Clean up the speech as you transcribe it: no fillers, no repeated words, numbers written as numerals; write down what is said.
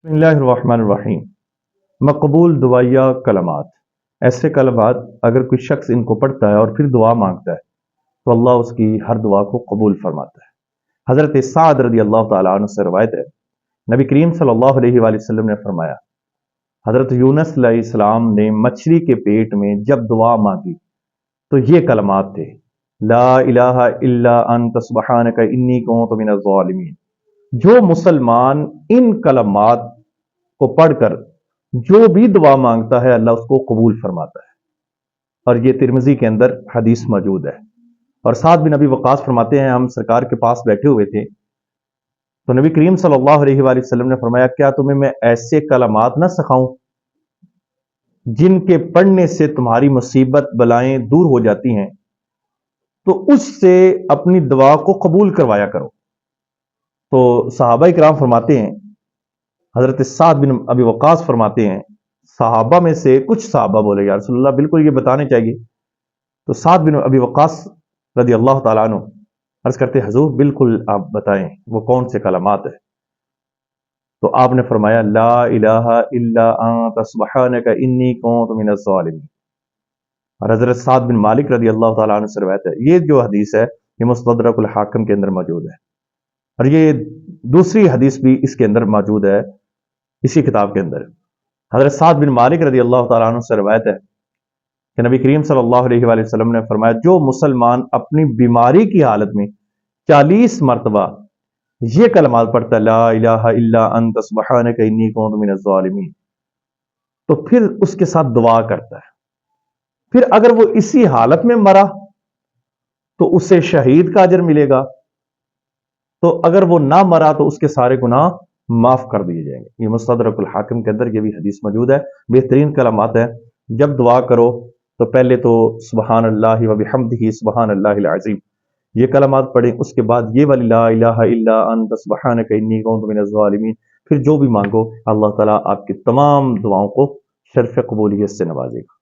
بسم اللہ الرحمن الرحیم۔ مقبول دعائیہ کلمات، ایسے کلمات اگر کوئی شخص ان کو پڑھتا ہے اور پھر دعا مانگتا ہے تو اللہ اس کی ہر دعا کو قبول فرماتا ہے۔ حضرت سعد رضی اللہ تعالیٰ عنہ سے روایت ہے، نبی کریم صلی اللہ علیہ وآلہ وسلم نے فرمایا، حضرت یونس علیہ السلام نے مچھلی کے پیٹ میں جب دعا مانگی تو یہ کلمات تھے، لا الہ الا انت سبحانک انی کنت من الظالمین۔ جو مسلمان ان کلمات کو پڑھ کر جو بھی دعا مانگتا ہے اللہ اس کو قبول فرماتا ہے، اور یہ ترمذی کے اندر حدیث موجود ہے۔ اور سعد بن ابی وقاص فرماتے ہیں، ہم سرکار کے پاس بیٹھے ہوئے تھے تو نبی کریم صلی اللہ علیہ وآلہ وسلم نے فرمایا، کیا تمہیں میں ایسے کلمات نہ سکھاؤں جن کے پڑھنے سے تمہاری مصیبت بلائیں دور ہو جاتی ہیں، تو اس سے اپنی دعا کو قبول کروایا کرو۔ تو صحابہ کرام فرماتے ہیں، حضرت سعد بن ابی وقاص فرماتے ہیں، صحابہ میں سے کچھ صحابہ بولے یا رسول اللہ بالکل یہ بتانے چاہیے، تو سعد بن ابی وقاص رضی اللہ تعالیٰ عنہ عرض کرتے، حضور بالکل آپ بتائیں وہ کون سے کلمات ہیں؟ تو آپ نے فرمایا، لا الہ الا انت سبحانک انی کنت من الظالمین۔ اور حضرت سعد بن مالک رضی اللہ تعالیٰ عنہ سے روایت ہے، یہ جو حدیث ہے یہ مستدرک الحاکم کے اندر موجود ہے، اور یہ دوسری حدیث بھی اس کے اندر موجود ہے اسی کتاب کے اندر۔ حضرت سعد بن مالک رضی اللہ تعالیٰ عنہ سے روایت ہے کہ نبی کریم صلی اللہ علیہ وآلہ وسلم نے فرمایا، جو مسلمان اپنی بیماری کی حالت میں 40 مرتبہ یہ کلمات پڑھتا ہے، لا الہ الا انت سبحانک انی کنت من الظالمین، تو پھر اس کے ساتھ دعا کرتا ہے، پھر اگر وہ اسی حالت میں مرا تو اسے شہید کا اجر ملے گا، تو اگر وہ نہ مرا تو اس کے سارے گناہ معاف کر دیے جائیں گے۔ یہ مستدرک الحاکم کے اندر یہ بھی حدیث موجود ہے۔ بہترین کلمات ہیں، جب دعا کرو تو پہلے تو سبحان اللہ و بحمدہ سبحان اللہ العظیم یہ کلمات پڑھیں، اس کے بعد یہ والی لا الہ الا انت سبحانک انی کنت من الظالمین، پھر جو بھی مانگو اللہ تعالیٰ آپ کی تمام دعاؤں کو شرف قبولیت سے نوازے گا۔